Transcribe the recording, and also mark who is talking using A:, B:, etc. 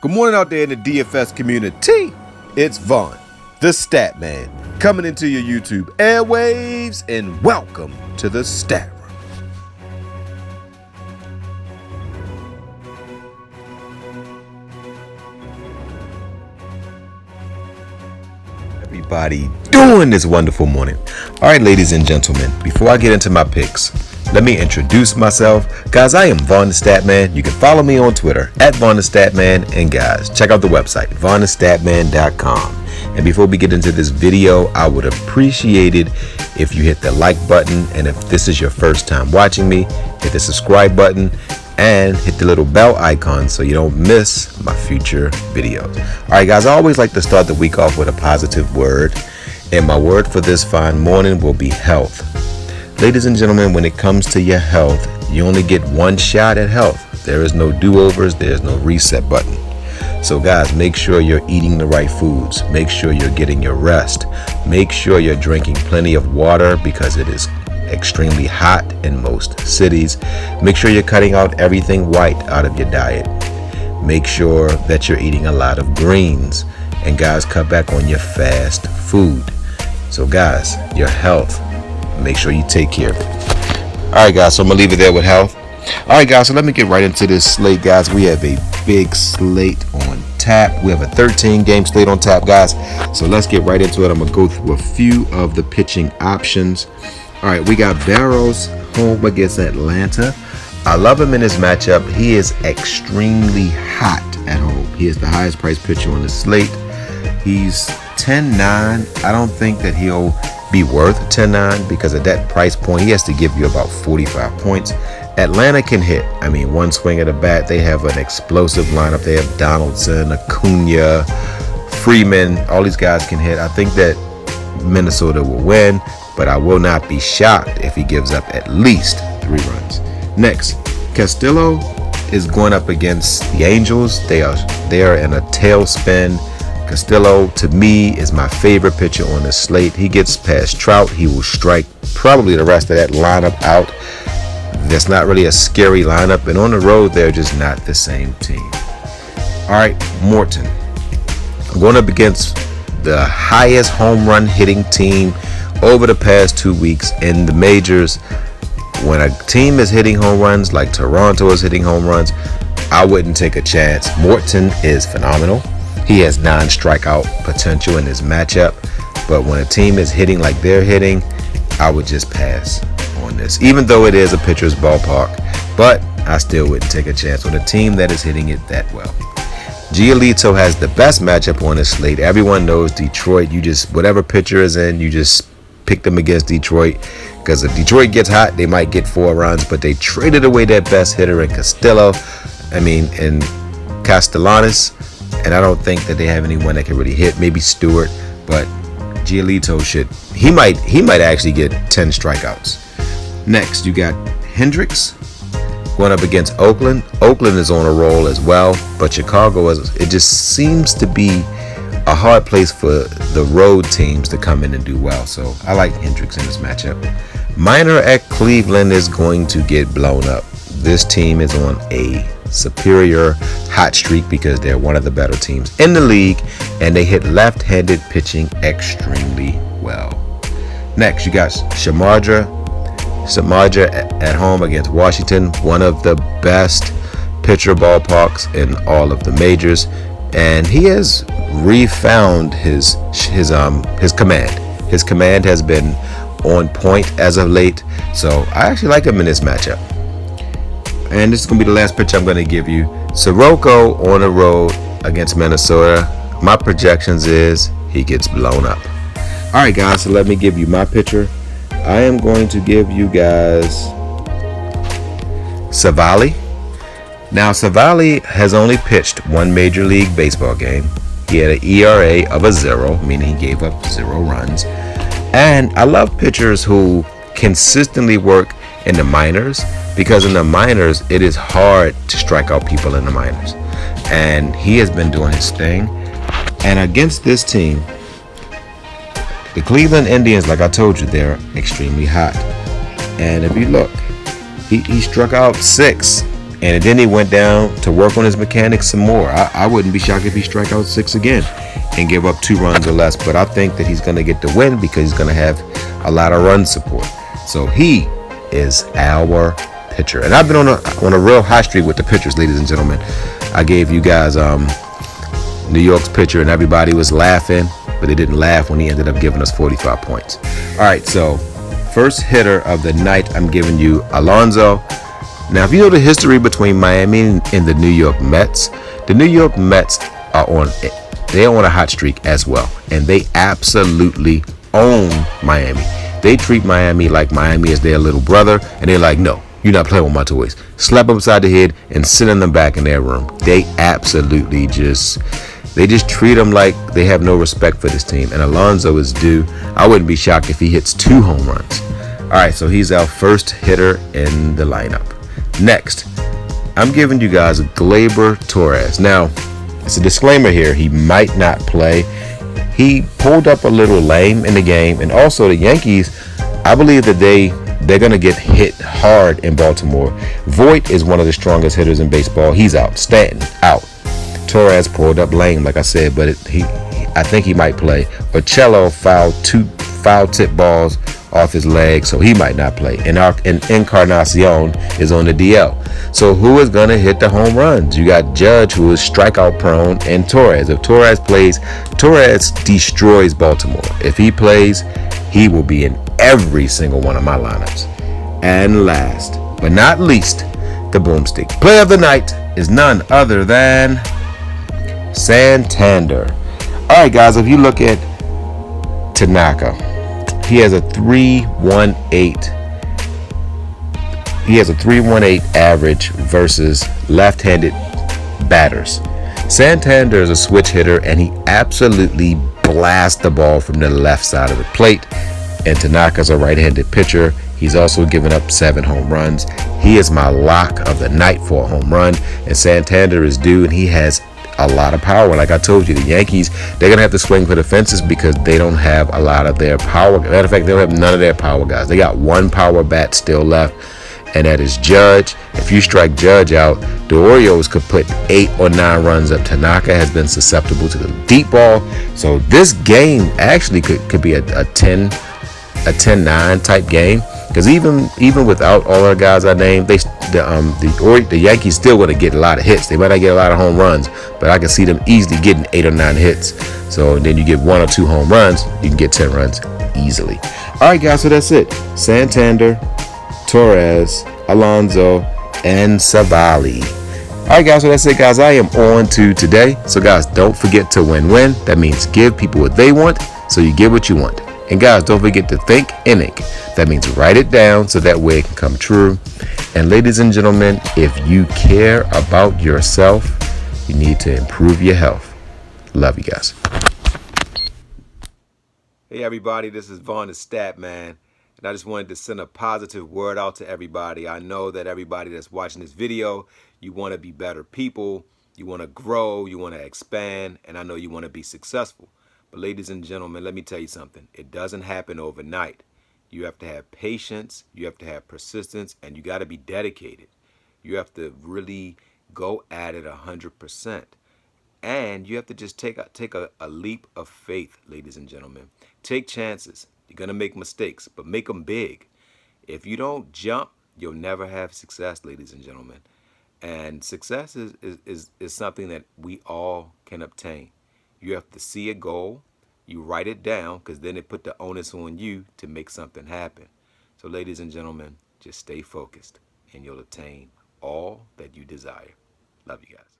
A: Good morning out there in the DFS community. It's Vaughn, the Stat Man, coming into your YouTube airwaves, and welcome to the Stat Room. Everybody doing this wonderful morning. All right, ladies and gentlemen, before I get into my picks, let me introduce myself. Guys, I am Vaughn the Stat Man. You can follow me on Twitter at Vaughn the Stat Man. And guys, check out the website, vaughnthestatman.com. And before we get into this video, I would appreciate it if you hit the like button. And if this is your first time watching me, hit the subscribe button and hit the little bell icon so you don't miss my future videos. All right, guys, I always like to start the week off with a positive word. And my word for this fine morning will be health. Ladies and gentlemen, when it comes to your health, you only get one shot at health. There is no do-overs. There's no reset button. So guys, make sure you're eating the right foods. Make sure you're getting your rest. Make sure you're drinking plenty of water because it is extremely hot in most cities. Make sure you're cutting out everything white out of your diet. Make sure that you're eating a lot of greens. And guys, cut back on your fast food. So guys, your health, make sure you take care of it. All right, guys, so I'm going to leave it there with health. All right, guys, so let me get right into this slate, guys. We have a big slate on tap. We have a 13-game slate on tap, guys. So let's get right into it. I'm going to go through a few of the pitching options. All right, we got Barrows home against Atlanta. I love him in this matchup. He is extremely hot at home. He is the highest priced pitcher on the slate. He's 10-9. I don't think that he'll be worth 10-9 because at that price point he has to give you about 45 points. Atlanta can hit. I mean, one swing of the bat, they have an explosive lineup. They have Donaldson, Acuna, Freeman. All these guys can hit. I think that Minnesota will win, but I will not be shocked if he gives up at least 3 runs. Next, Castillo is going up against the Angels. They are in a tailspin. Castillo, to me, is my favorite pitcher on the slate. He gets past Trout. He will strike probably the rest of that lineup out. That's not really a scary lineup. And on the road, they're just not the same team. All right, Morton. I'm going up against the highest home run hitting team over the past 2 weeks in the majors. When a team is hitting home runs, like Toronto is hitting home runs, I wouldn't take a chance. Morton is phenomenal. He has non-strikeout potential in this matchup, but when a team is hitting like they're hitting, I would just pass on this, even though it is a pitcher's ballpark, but I still wouldn't take a chance on a team that is hitting it that well. Giolito has the best matchup on this slate. Everyone knows Detroit. You just, whatever pitcher is in, you just pick them against Detroit, because if Detroit gets hot, they might get 4 runs, but they traded away their best hitter in in Castellanos. And I don't think that they have anyone that can really hit. Maybe Stewart, but Giolito he might actually get 10 strikeouts. Next, you got Hendricks going up against Oakland. Oakland is on a roll as well, but Chicago it just seems to be a hard place for the road teams to come in and do well. So I like Hendricks in this matchup. Minor at Cleveland is going to get blown up. This team is on a superior hot streak because they're one of the better teams in the league, and they hit left-handed pitching extremely well. Next, you got Samardzija at home against Washington, one of the best pitcher ballparks in all of the majors, and he has refound his command. His command has been on point as of late, so I actually like him in this matchup. And this is going to be the last pitch I'm going to give you. Soroka on the road against Minnesota. My projections is he gets blown up. All right, guys, so let me give you my pitcher. I am going to give you guys Savali. Now, Savali has only pitched 1 Major League Baseball game. He had an ERA of 0, meaning he gave up 0 runs. And I love pitchers who consistently work in the minors, because in the minors, it is hard to strike out people in the minors. And he has been doing his thing. And against this team, the Cleveland Indians, like I told you, they're extremely hot. And if you look, he struck out 6 And then he went down to work on his mechanics some more. I wouldn't be shocked if he strike out 6 again and give up 2 runs or less. But I think that he's going to get the win because he's going to have a lot of run support. So he is our pitcher. And I've been on a real hot streak with the pitchers, ladies and gentlemen. I gave you guys New York's pitcher, and everybody was laughing, but they didn't laugh when he ended up giving us 45 points. All right, so first hitter of the night, I'm giving you Alonso. Now, if you know the history between Miami and the New York Mets, the New York Mets they're on a hot streak as well, and they absolutely own Miami. They treat Miami like Miami is their little brother, and they're like, no, you're not playing with my toys. Slap them upside the head and send them back in their room. They absolutely just treat them like they have no respect for this team. And Alonso is due. I wouldn't be shocked if he hits 2 home runs. All right, so he's our first hitter in the lineup. Next, I'm giving you guys Gleyber Torres. Now, it's a disclaimer here. He might not play. He pulled up a little lame in the game. And also the Yankees, I believe that they're going to get hit hard in Baltimore. Voit is one of the strongest hitters in baseball. He's out. Stanton, out. Torres pulled up lame, like I said, but I think he might play. Urshela fouled 2 foul-tip balls off his leg, so he might not play. And Encarnacion is on the DL. So who is going to hit the home runs? You got Judge, who is strikeout prone, and Torres. If Torres plays, Torres destroys Baltimore. If he plays, he will be in every single one of my lineups. And last but not least, the boomstick. Play of the night is none other than Santander. All right, guys, if you look at Tanaka, he has a 3.18. He has a 3.18 average versus left-handed batters. Santander is a switch hitter, and he absolutely blasts the ball from the left side of the plate. And Tanaka's a right-handed pitcher. He's also given up 7 home runs. He is my lock of the night for a home run. And Santander is due, and he has a lot of power. Like I told you, the Yankees, they're going to have to swing for the fences because they don't have a lot of their power. Matter of fact, they don't have none of their power guys. They got 1 power bat still left, and that is Judge. If you strike Judge out, the Orioles could put 8 or 9 runs up. Tanaka has been susceptible to the deep ball. So this game actually could be a 10-9 type game. Because even without all our guys I named, the Yankees still going to get a lot of hits. They might not get a lot of home runs, but I can see them easily getting 8 or 9 hits. So then you get 1 or 2 home runs, you can get 10 runs easily. All right, guys, so that's it. Santander, Torres, Alonso, and Savali. All right, guys, so that's it, guys. I am on to today. So, guys, don't forget to win-win. That means give people what they want, so you get what you want. And guys, don't forget to think and ink. That means write it down so that way it can come true. And ladies and gentlemen, if you care about yourself, you need to improve your health. Love you guys. Hey everybody, this is Vaughn the Stat Man. And I just wanted to send a positive word out to everybody. I know that everybody that's watching this video, you want to be better people, you want to grow, you want to expand, and I know you want to be successful. But ladies and gentlemen, let me tell you something. It doesn't happen overnight. You have to have patience, you have to have persistence, and you got to be dedicated. You have to really go at it 100%. And you have to just take a leap of faith, ladies and gentlemen. Take chances. You're going to make mistakes, but make them big. If you don't jump, you'll never have success, ladies and gentlemen. And success is something that we all can obtain. You have to see a goal, you write it down, because then it put the onus on you to make something happen. So ladies and gentlemen, just stay focused and you'll obtain all that you desire. Love you guys.